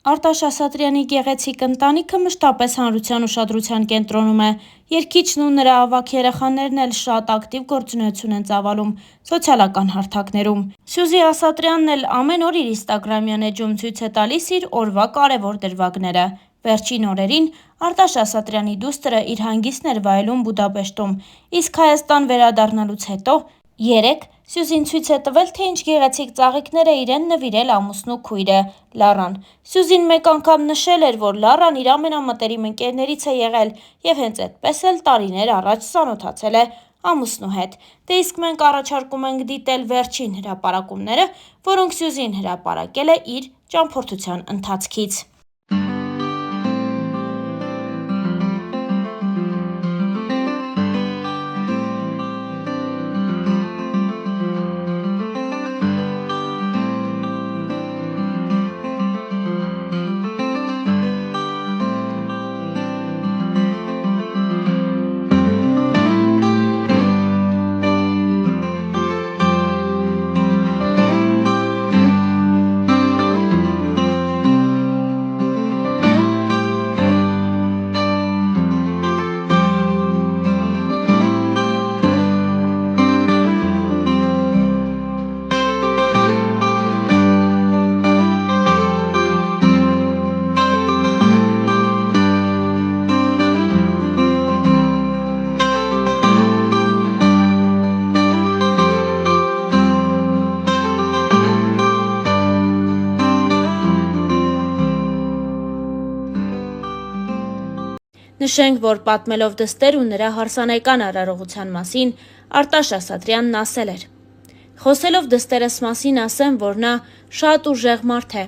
Արտաշ Ասատրյանի գեղեցիկ ընտանիքը մշտապես հանրության ուշադրության կենտրոնում է։ Երգիչն ու նրա ավագ երեխաներն էլ շատ ակտիվ գործունեություն են ծավալում սոցիալական հարթակներում։ Սյուզի Ասատրյանն էլ ամեն օր իր ինստագրամյան էջում ցույց է տալիս իր օրվա կարևոր դրվագները։ Վերջին օրերին Արտաշ Ասատրյանի դուստրը իր հանգիստն էր վայելում Բուդապեշտում, իսկ Հայաստան վերադառնալուց հետո երեկ Սյուզին ցույց է տվել, թե ինչ գեղեցիկ ծաղիկներ է իրեն նվիրել ամուսնու քույրը՝ Լառան։ Սյուզին մեկ անգամ նշել էր, որ Լառան իր ամենամտերիմ ընկերներից է եղել և հենց այդպես էլ տարիներ առաջ ծանոթացել է ամուսնու հետ։ Դե իսկ մենք առաջարկում ենք դիտել վերջին հրապարակումները, որոնք Սյուզին հրապարակել է իր ճամփորդության ընթացքից։ Նշենք, որ պատմելով դստեր ու նրա հարսանեկան արարողության մասին, Արտաշ Ասատրյանն ասել էր. «Խոսելով դստերս մասին ասեմ, որ նա շատ ուժեղ մարդ է,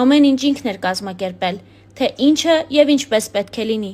ամեն ինչ ինքն էր կազմակերպել, թե ինչը և ինչպես պետք է լինի,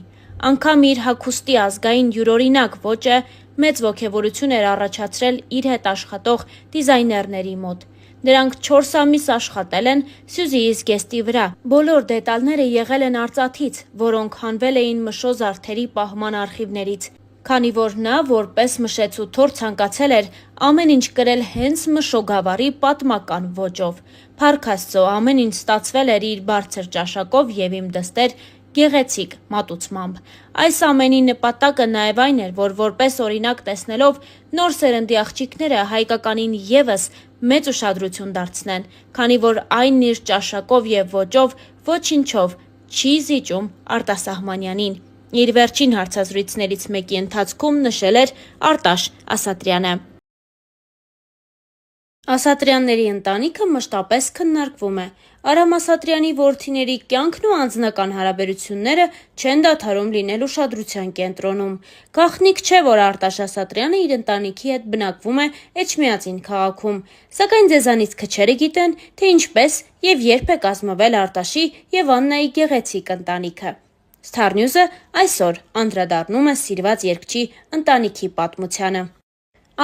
անգամ իր հագուստի ազգային յուրօրինակ ոճը մեծ ոգևորություն էր առաջացրել իր հետ աշխատող դիզայներների մոտ։ Նրանք 4 ամիս աշխատել են Սյուզիի զգեստի վրա, բոլոր դետալները եղել են արծաթից, որոնք հանվել էին Մշո զարդերի պահման արխիվներից, քանի որ նա որպես մշեցու-թոռ ցանկացել էր ամեն ինչ կրել հենց Մշո գավառի պատմական ոճով։ Փառք Աստծո, ամեն ինչ ստացվել էր իր բարձր ճաշակով և իմ դստեր գեղեցիկ մատուցմամբ։ Այս ամենի նպատակը նաև այն էր, որ որպես օրինակ տեսնելով նոր սերնդի աղջիկները հայկականին ևս մեծ ուշադրություն դարձնեն, քանի որ այն իր ճաշակով և ոճով ոչինչով չի զիջում արտասահմանյանին», իր վերջին հարցազրույցներից մեկի ընթացքում նշել էր Արտաշ Ասատրյանը։ Ասատրյանների ընտանիքը մշտապես քննարկվում է։ Արամ Ասատրյանի որդիների կյանքն ու անձնական հարաբերությունները չեն դադարում լինել ուշադրության կենտրոնում։ Գաղտնիք չէ, որ Արտաշ Ասատրյանը իր ընտանիքի հետ բնակվում է Էջմիածին քաղաքում, սակայն ձեզանից քչերը գիտեն, թե ինչպես և երբ է կազմվել Արտաշի և Աննայի գեղեցիկ ընտանիքը։ Star News-ը այսօր անդրադառնում է սիրված երգչի ընտանիքի պատմությանը։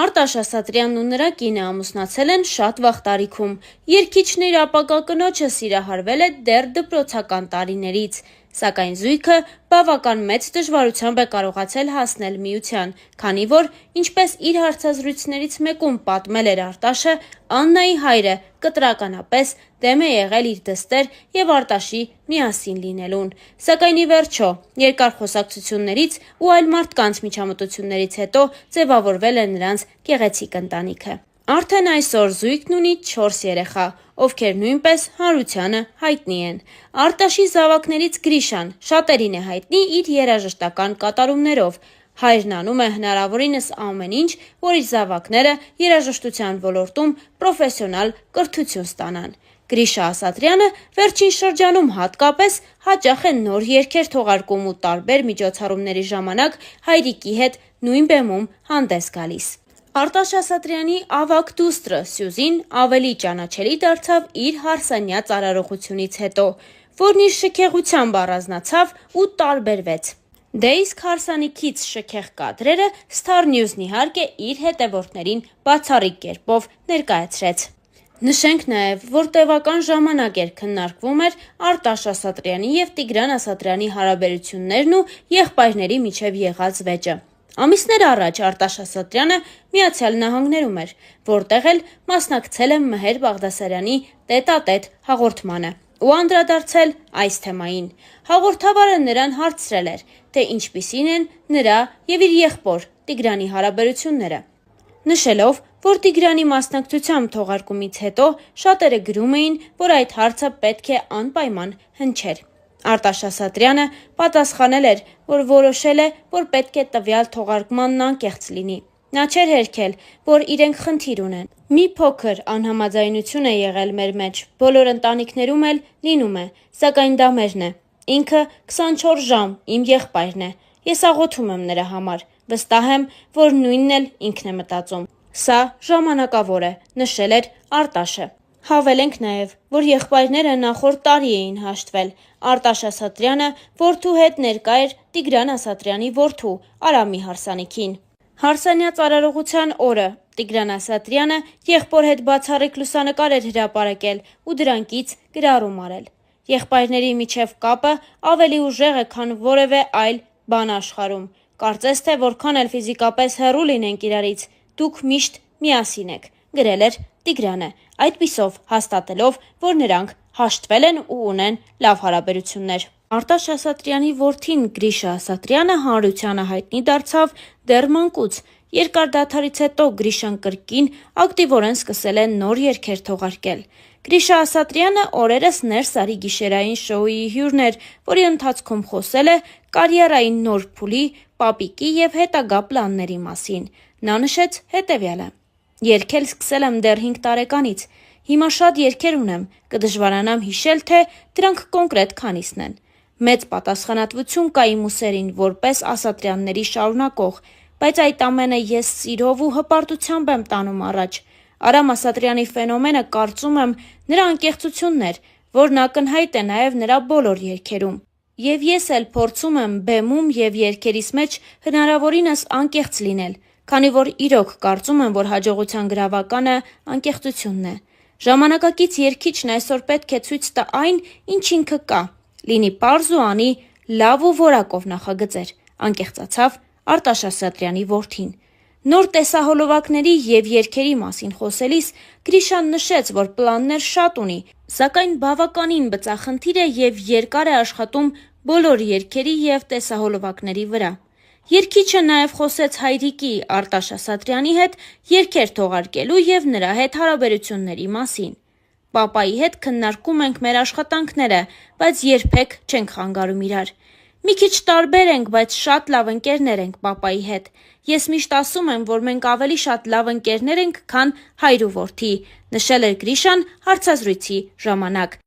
Արտաշ Ասատրյանն ու նրա կինը ամուսնացել են շատ վաղ տարիքում։ Երգիչն իր ապագա կնոջը սիրահարվել է դեռ դպրոցական տարիներից, սակայն զույգը բավական մեծ դժվարությամբ է կարողացել հասնել միության, քանի որ, ինչպես իր հարցազրույցներից մեկում պատմել էր Արտաշը, Աննայի հայրը կտրականապես դեմ է եղել իր դստեր և Արտաշի միասին լինելուն։ Սակայն ի վերջո, երկար խոսակցություններից ու այլ մարդկանց միջամտություններից հետո ձևավորվել է նրանց գեղեցիկ ընտանիքը։ Արդեն այսօր զույգն ունի 4 երեխա, ովքեր նույնպես հանրությանը հայտնի են։ Արտաշի զավակներից Գրիշան շատերին է հայտնի իր երաժշտական կատարումներով։ Հայրն անում է հնարավորինս ամեն ինչ, որ իր զավակները երաժշտության ոլորտում պրոֆեսիոնալ կրթություն ստանան։ Գրիշա Ասատրյանը վերջին շրջանում հատկապես հաճախ է նոր երգեր թողարկում ու տարբեր միջոցառումների ժամանակ հայրիկի հետ նույն բեմում հանդես գալիս։ Արտաշ Ասատրյանի ավագ դուստրը Սյուզին ավելի ճանաչելի դարձավ իր հարսանյաց արարողությունից հետո, որն իր շքեղությամբ առանձնացավ ու տարբերվեց։ Դե իսկ հարսանիքից շքեղ կադրերը Star News-ն իհարկե իր հետևորդներին բացառիկ կերպով ներկայացրեց։ Նշենք նաև, որ տևական ժամանակ էր քննարկվում էր Արտաշ Ասատրյանի և Տիգրան Ասատրյանի հարաբերություններն ու եղբայրների միջև եղած վեճը։ Ամիսներ առաջ Արտաշ Ասատրյանը Միացյալ Նահանգներում էր, որտեղ էլ մասնակցել է Մհեր Բաղդասարյանի տետատետ հաղորդմանը։ ու անդրադարձել այս թեմային։ Հաղորդավարը նրան հարցրել էր, թե ինչպիսին են նրա եւ իր եղբոր Տիգրանի հարաբերությունները։ Նշելով, որ Տիգրանի մասնակցությամբ թողարկումից հետո շատերը գրում էին, որ այդ հարցը պետք է անպայման հնչեր։ Արտաշ Ասատրյանը պատասխանել էր, որ որոշել է, որ պետք է տվյալ թողարկմանն անկեղծ լինի։ Նա չէր հերքել, որ իրենք խնդիր ունեն։ Մի փոքր անհամաձայնություն է եղել մեր մեջ, բոլոր ընտանիքներում էլ լինում է, սակայն դա մերն է։ Ինքը 24 ժամ իմ եղբայրն է։ Ես աղոթում եմ նրա համար, վստահ եմ, որ նույնն էլ ինքն է մտածում։ Սա ժամանակավոր է, նշել էր Արտաշը։ Հավելենք նաև, որ եղբայրները նախորդ տարի էին հաշտվել։ Արտաշ Ասատրյանը որդու հետ ներկա էր Տիգրան Ասատրյանի որդու Արամի հարսանիքին։ Հարսանյաց արարողության օրը Տիգրան Ասատրյանը եղբոր հետ բացառիկ լուսանկար էր հրապարակել ու դրանքից գրառում արել։ Եղբայրների միջև կապը ավելի ուժեղ է, քան որևէ այլ բան աշխարհում։ Կարծես թե որքան էլ ֆիզիկապես հեռու լինենք իրարից, դուք միշտ միասին եք, գրել էր Տիգրանը, այդպիսով հաստատելով, որ նրանք հաշտվել են ու ունեն լավ հարաբերություններ։ Արտաշ Ասատրյանի որդին Գրիշա Ասատրյանը հանրությանը հայտնի դարձավ դեռ մանկուց։ Երկար դադարից հետո Գրիշան կրկին ակտիվորեն սկսել է նոր երգեր թողարկել։ Գրիշա Ասատրյանը օրերս Ներս արի գիշերային շոուի հյուրն էր, որի ընթացքում խոսել է կարիերային նոր փուլի, պապիկի եւ հետագա պլանների մասին։ Նա նշեց հետեւյալը. «Երգել սկսել եմ դեռ 5 տարեկանից։ Հիմա շատ երգեր ունեմ, կդժվարանամ հիշել, թե դրանք կոնկրետ քանիսն են։ Մեծ պատասխանատվություն կա իմ ուսերին որպես Ասատրյանների շարունակող, բայց այդ ամենը ես սիրով ու հպարտությամբ եմ տանում առաջ։ Արամ Ասատրյանի ֆենոմենը կարծում եմ նրա անկեղծությունն էր, որն ակնհայտ է նաև նրա բոլոր երգերում։ Եվ ես էլ փորձում եմ բեմում եւ երգերիս մեջ հնարավորինս անկեղծ լինել, քանի որ իրոք կարծում եմ, որ հաջողության գրավականը անկեղծությունն է։ Ժամանակակից երգիչն այսօր պետք է ցույց տա այն, ինչ ինքը կա, լինի պարզ ու անի լավ ու որակով նախագծեր», անկեղծացավ Արտաշ Ասատրյանի որդին։ Նոր տեսահոլովակների եւ երգերի մասին խոսելիս Գրիշան նշեց, որ պլաններ շատ ունի, սակայն բավականին բծախնդիր է եւ երկար է աշխատում բոլոր երգերի եւ տեսահոլովակների վրա։ Երգիչը նաև խոսեց հայրիկի Արտաշ Ասատրյանի հետ երգեր թողարկելու եւ նրա հետ հարաբերությունների մասին։ Պապայի հետ քննարկում ենք մեր աշխատանքները, բայց երբեք չենք խանգարում իրար։ Մի քիչ տարբեր ենք, բայց շատ լավ ընկերներ ենք պապայի հետ։ Ես միշտ ասում եմ, որ մենք ավելի շատ լավ ընկերներ ենք, քան հայր ու որդի, նշել էր Գրիշան հարցազրույցի ժամանակ։